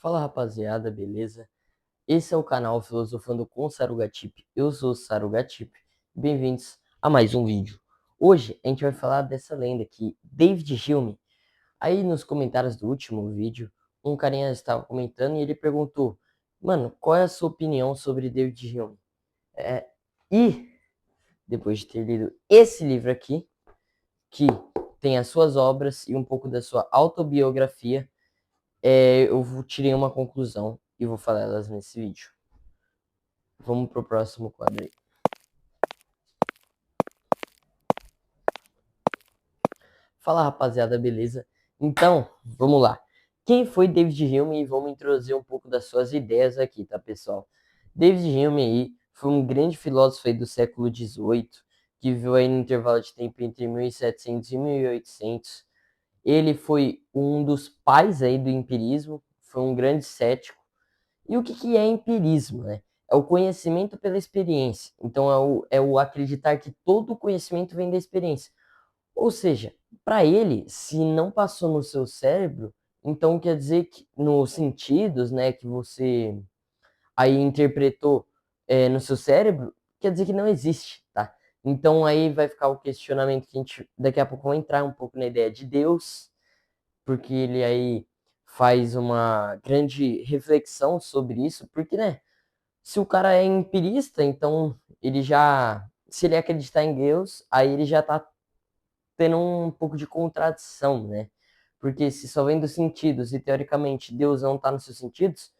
Fala rapaziada, beleza? Esse é o canal Filosofando com Sarugatip. Eu sou o Sarugatip. Bem-vindos a mais um vídeo. Hoje a gente vai falar dessa lenda aqui, David Hume. Aí nos comentários do último vídeo, um carinha estava comentando e ele perguntou: Mano, qual é a sua opinião sobre David Hume? É, e depois de ter lido esse livro aqui, que tem as suas obras e um pouco da sua autobiografia, eu tirei uma conclusão e vou falar elas nesse vídeo. Vamos pro próximo quadro aí. Fala rapaziada, beleza? Então, vamos lá. Quem foi David Hume? E vamos introduzir um pouco das suas ideias aqui, tá, pessoal? David Hume aí foi um grande filósofo aí do século XVIII, que viveu aí no intervalo de tempo entre 1700 e 1800. Ele foi um dos pais aí do empirismo, foi um grande cético. E o que é empirismo, né? É o conhecimento pela experiência. Então, é o acreditar que todo conhecimento vem da experiência. Ou seja, para ele, se não passou no seu cérebro, então quer dizer que nos sentidos, né, que você aí interpretou no seu cérebro, quer dizer que não existe, tá? Então aí vai ficar o questionamento que a gente daqui a pouco vai entrar um pouco na ideia de Deus, porque ele aí faz uma grande reflexão sobre isso, porque, né, se o cara é empirista, então ele já, se ele acreditar em Deus, aí ele já tá tendo um pouco de contradição, né? Porque se só vem dos sentidos e teoricamente Deus não está nos seus sentidos,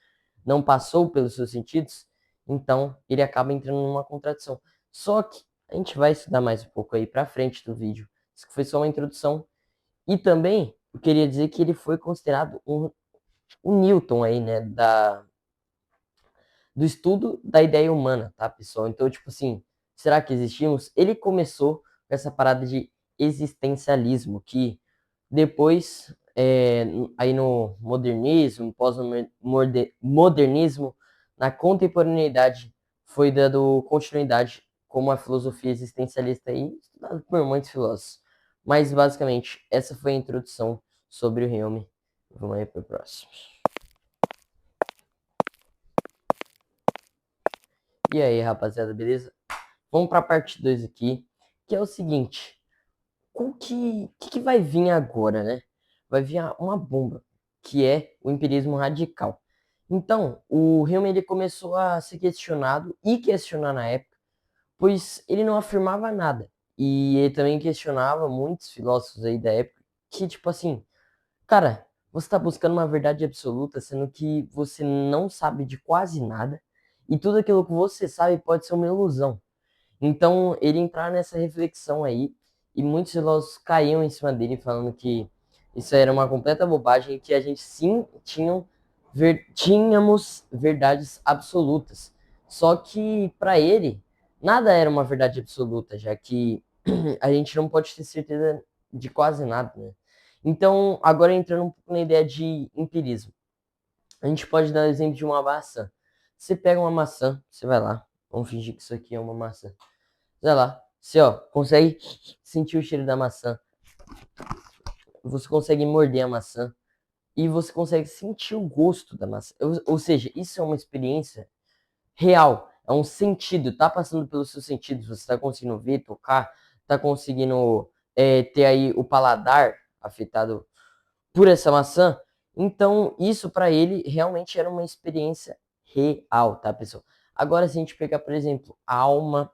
não passou pelos seus sentidos, então ele acaba entrando numa contradição. Só que a gente vai estudar mais um pouco aí para frente do vídeo. Isso foi só uma introdução. E também eu queria dizer que ele foi considerado um Newton aí, né, do estudo da ideia humana, tá, pessoal? Então, tipo assim, será que existimos? Ele começou com essa parada de existencialismo, que depois, aí no modernismo, pós-modernismo, na contemporaneidade, foi dando continuidade como a filosofia existencialista aí, estudada por muitos filósofos. Mas, basicamente, essa foi a introdução sobre o Hume. Vamos aí para o próximo. E aí, rapaziada, beleza? Vamos para a parte 2 aqui, que é o seguinte: o que vai vir agora, né? Vai vir uma bomba, que é o empirismo radical. Então, o Hume ele começou a ser questionado e questionar na época, pois ele não afirmava nada. E ele também questionava muitos filósofos aí da época que, tipo assim, cara, você está buscando uma verdade absoluta, sendo que você não sabe de quase nada, e tudo aquilo que você sabe pode ser uma ilusão. Então, ele entrar nessa reflexão aí, e muitos filósofos caíam em cima dele, falando que isso era uma completa bobagem e que a gente sim tínhamos verdades absolutas. Só que, para ele, nada era uma verdade absoluta, já que a gente não pode ter certeza de quase nada, né? Então, agora entrando um pouco na ideia de empirismo. A gente pode dar o exemplo de uma maçã. Você pega uma maçã, você vai lá, vamos fingir que isso aqui é uma maçã. Sei lá, você ó, consegue sentir o cheiro da maçã, você consegue morder a maçã e você consegue sentir o gosto da maçã. Ou seja, isso é uma experiência real, é um sentido, tá passando pelos seus sentidos, você tá conseguindo ver, tocar, tá conseguindo ter aí o paladar afetado por essa maçã. Então, isso para ele realmente era uma experiência real, tá, pessoal? Agora, se a gente pegar, por exemplo, a alma,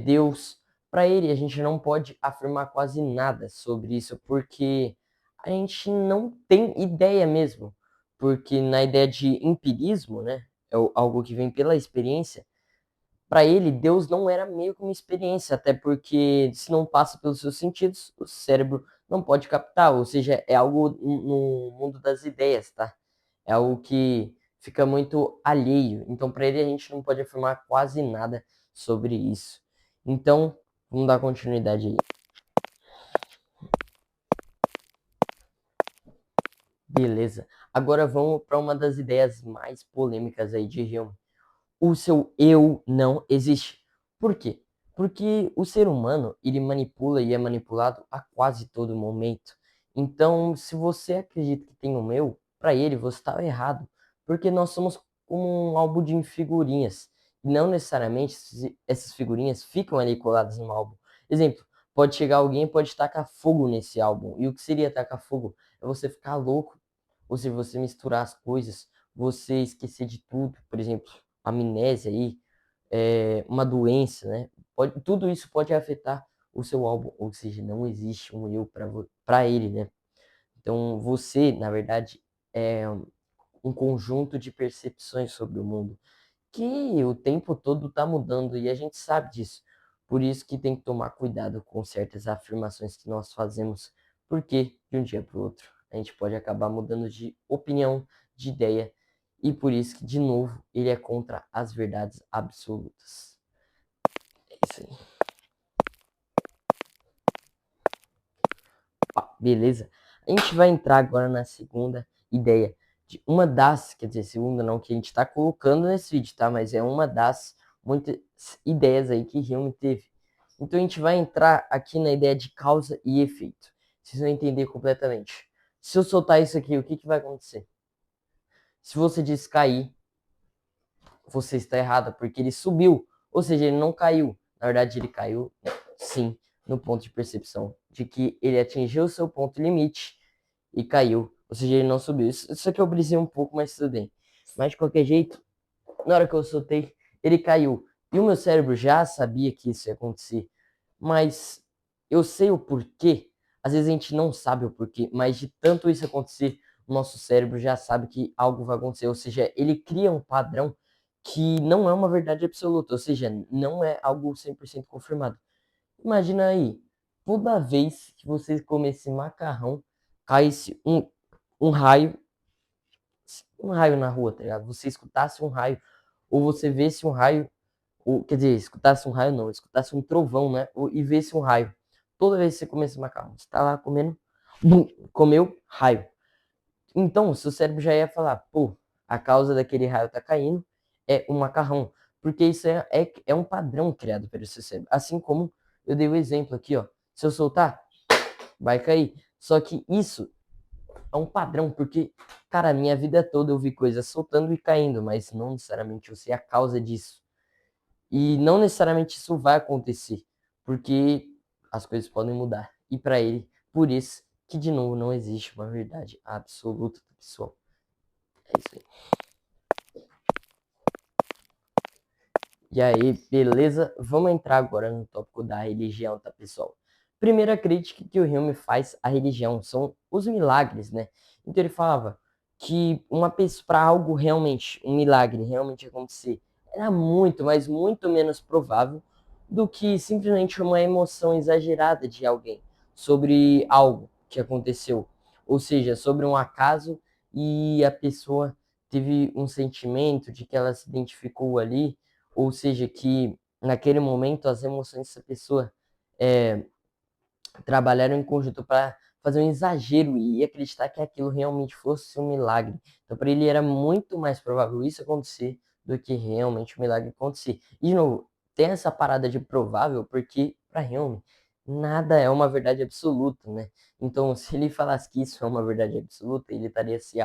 Deus, para ele a gente não pode afirmar quase nada sobre isso, porque a gente não tem ideia mesmo. Porque na ideia de empirismo, né, algo que vem pela experiência, para ele Deus não era meio que uma experiência, até porque se não passa pelos seus sentidos, o cérebro não pode captar, ou seja, é algo no mundo das ideias, tá? É algo que fica muito alheio. Então, para ele, a gente não pode afirmar quase nada sobre isso. Então, vamos dar continuidade aí. Beleza. Agora vamos para uma das ideias mais polêmicas aí de Hume. O seu eu não existe. Por quê? Porque o ser humano, ele manipula e é manipulado a quase todo momento. Então, se você acredita que tem um eu, para ele você estava errado, porque nós somos como um álbum de figurinhas. E não necessariamente essas figurinhas ficam ali coladas no álbum. Exemplo, pode chegar alguém e pode tacar fogo nesse álbum. E o que seria tacar fogo? É você ficar louco, ou seja, você misturar as coisas, você esquecer de tudo, por exemplo, amnésia aí, uma doença, né? Tudo isso pode afetar o seu álbum, ou seja, não existe um eu para ele, né? Então você, na verdade, é um conjunto de percepções sobre o mundo que o tempo todo está mudando e a gente sabe disso. Por isso que tem que tomar cuidado com certas afirmações que nós fazemos, porque de um dia para o outro a gente pode acabar mudando de opinião, de ideia, e por isso que, de novo, ele é contra as verdades absolutas. É isso aí. Beleza? A gente vai entrar agora na segunda ideia de uma das, quer dizer, segunda não, que a gente está colocando nesse vídeo, tá? Mas é uma das muitas ideias aí que Hume teve. Então a gente vai entrar aqui na ideia de causa e efeito. Vocês vão entender completamente. Se eu soltar isso aqui, o que, que vai acontecer? Se você diz cair, você está errada, porque ele subiu. Ou seja, ele não caiu. Na verdade, ele caiu, sim, no ponto de percepção de que ele atingiu o seu ponto limite e caiu. Ou seja, ele não subiu. Isso aqui eu brisei um pouco, mas tudo bem. Mas de qualquer jeito, na hora que eu soltei, ele caiu. E o meu cérebro já sabia que isso ia acontecer. Mas eu sei o porquê. Às vezes a gente não sabe o porquê, mas de tanto isso acontecer, o nosso cérebro já sabe que algo vai acontecer. Ou seja, ele cria um padrão que não é uma verdade absoluta. Ou seja, não é algo 100% confirmado. Imagina aí, toda vez que você comer esse macarrão, caísse um raio na rua, tá ligado? Você escutasse um raio, ou você visse um raio, ou, quer dizer, escutasse um raio não, escutasse um trovão, né? E visse um raio. Toda vez que você comer esse macarrão, você tá lá comendo, bum, comeu raio. Então, o seu cérebro já ia falar, pô, a causa daquele raio tá caindo é o macarrão. Porque isso é um padrão criado pelo seu cérebro. Assim como eu dei o exemplo aqui, ó. Se eu soltar, vai cair. Só que isso é um padrão, porque, cara, a minha vida toda eu vi coisas soltando e caindo, mas não necessariamente eu sei a causa disso. E não necessariamente isso vai acontecer, porque as coisas podem mudar. E para ele, por isso que, de novo, não existe uma verdade absoluta, pessoal. É isso aí. E aí, beleza? Vamos entrar agora no tópico da religião, tá, pessoal? Primeira crítica que o Hume faz à religião são os milagres, né? Então ele falava que uma pessoa, para algo realmente, um milagre realmente acontecer, era muito, mas muito menos provável do que simplesmente uma emoção exagerada de alguém sobre algo que aconteceu. Ou seja, sobre um acaso e a pessoa teve um sentimento de que ela se identificou ali, ou seja, que naquele momento as emoções dessa pessoa é, trabalharam em conjunto para fazer um exagero e acreditar que aquilo realmente fosse um milagre. Então, para ele era muito mais provável isso acontecer do que realmente o milagre acontecer. E, de novo, tem essa parada de provável porque, para Hume, nada é uma verdade absoluta, né? Então, se ele falasse que isso é uma verdade absoluta, ele estaria se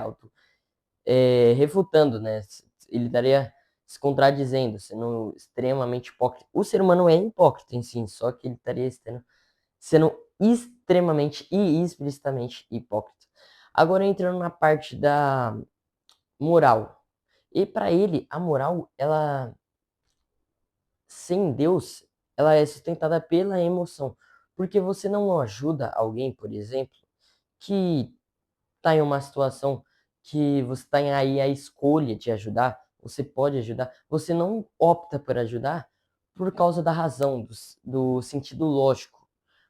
refutando, né? Ele estaria se contradizendo, sendo extremamente hipócrita. O ser humano é hipócrita em si, só que ele estaria sendo extremamente e explicitamente hipócrita. Agora entrando na parte da moral. E para ele, a moral, ela sem Deus, ela é sustentada pela emoção. Porque você não ajuda alguém, por exemplo, que está em uma situação que você está aí a escolha de ajudar, você pode ajudar, você não opta por ajudar por causa da razão, do sentido lógico.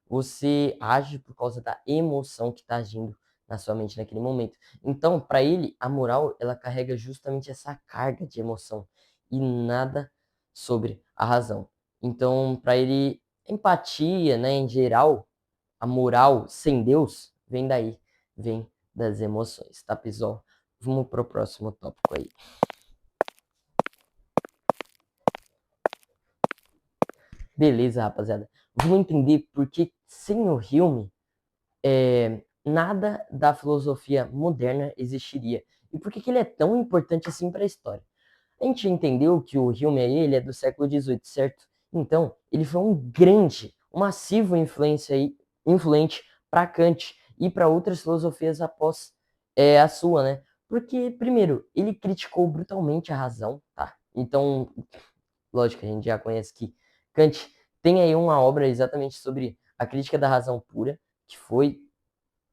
Você age por causa da emoção que está agindo na sua mente naquele momento. Então, para ele, a moral, ela carrega justamente essa carga de emoção e nada sobre a razão. Então, para ele, empatia, né, em geral, a moral sem Deus vem daí, vem das emoções, tá, pessoal? Vamos pro próximo tópico aí. Beleza, rapaziada. Vamos entender por que sem o Hume nada da filosofia moderna existiria. E por que ele é tão importante assim para a história? A gente entendeu que o Hume aí, ele é do século XVIII, certo? Então, ele foi um grande, um massivo influente para Kant e para outras filosofias após a sua, né? Porque, primeiro, ele criticou brutalmente a razão, tá? Então, lógico, a gente já conhece que Kant tem aí uma obra exatamente sobre a crítica da razão pura, que foi,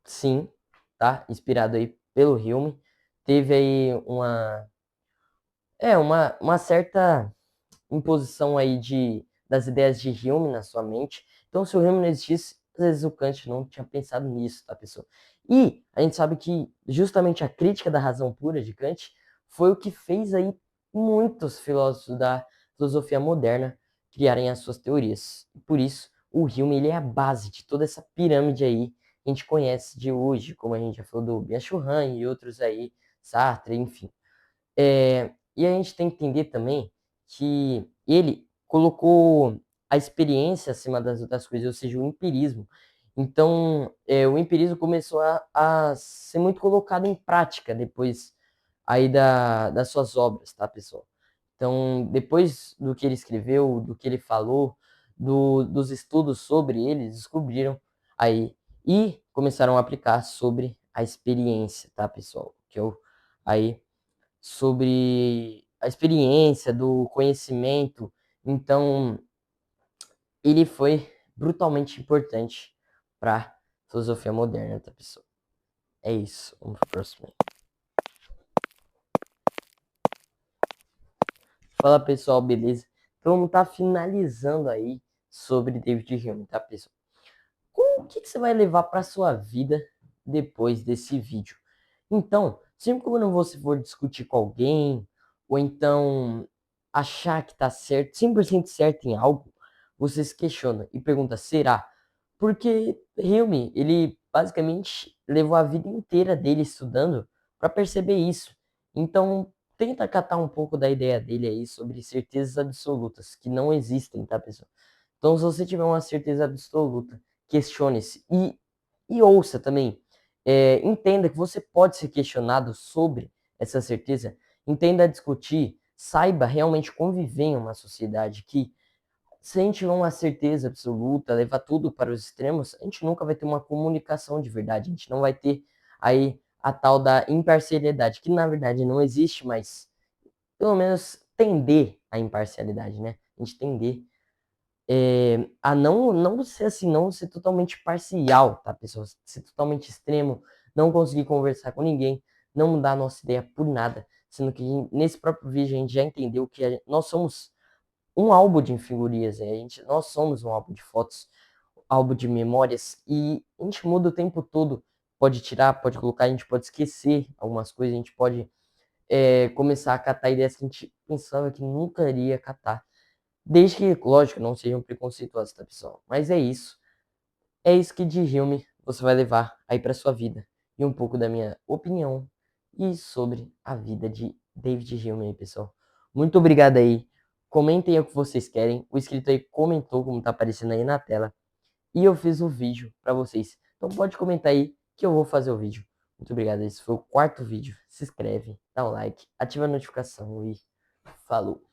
sim, tá? Inspirado aí pelo Hume. Teve aí uma certa imposição aí das ideias de Hume na sua mente. Então, se o Hume não existisse, às vezes o Kant não tinha pensado nisso, tá, pessoal? E a gente sabe que justamente a crítica da razão pura de Kant foi o que fez aí muitos filósofos da filosofia moderna criarem as suas teorias. E por isso, o Hume ele é a base de toda essa pirâmide aí que a gente conhece de hoje, como a gente já falou do Byung-Chul Han e outros aí, Sartre, enfim. E a gente tem que entender também que ele colocou a experiência acima das outras coisas, ou seja, o empirismo. Então, o empirismo começou a ser muito colocado em prática depois aí das suas obras, tá, pessoal? Então, depois do que ele escreveu, do que ele falou, dos estudos sobre ele, descobriram aí e começaram a aplicar sobre a experiência, tá, pessoal? Que eu aí sobre a experiência, do conhecimento. Então, ele foi brutalmente importante para a filosofia moderna, tá, pessoal? É isso. Vamos pro próximo aí. Fala, pessoal, beleza? Então, vamos estar finalizando aí sobre David Hume, tá, pessoal? O que você vai levar para sua vida depois desse vídeo? Então, sempre quando você for discutir com alguém, ou então achar que está certo, 100% certo em algo, você se questiona e pergunta, será? Porque Hume, ele basicamente levou a vida inteira dele estudando para perceber isso. Então, tenta catar um pouco da ideia dele aí sobre certezas absolutas, que não existem, tá, pessoal? Então, se você tiver uma certeza absoluta, questione-se e ouça também. Entenda que você pode ser questionado sobre essa certeza, entenda discutir, saiba realmente conviver em uma sociedade que, se a gente tiver uma certeza absoluta, levar tudo para os extremos, a gente nunca vai ter uma comunicação de verdade, a gente não vai ter aí a tal da imparcialidade, que na verdade não existe, mas pelo menos tender à imparcialidade, né? A gente tender a não ser assim, não ser totalmente parcial, tá, pessoal? Ser totalmente extremo, não conseguir conversar com ninguém, não mudar a nossa ideia por nada, sendo que nesse próprio vídeo a gente já entendeu que nós somos um álbum de figurinhas, nós somos um álbum de fotos, álbum de memórias, e a gente muda o tempo todo, pode tirar, pode colocar, a gente pode esquecer algumas coisas, a gente pode começar a catar ideias que a gente pensava que nunca iria catar. Desde que, lógico, não sejam preconceituosos, tá, pessoal? Mas é isso. É isso que de Hume você vai levar aí para sua vida. E um pouco da minha opinião e sobre a vida de David Hume aí, pessoal. Muito obrigado aí. Comentem aí o que vocês querem. O inscrito aí comentou como tá aparecendo aí na tela. E eu fiz o vídeo para vocês. Então pode comentar aí que eu vou fazer o vídeo. Muito obrigado. Esse foi o quarto vídeo. Se inscreve, dá um like, ativa a notificação e falou.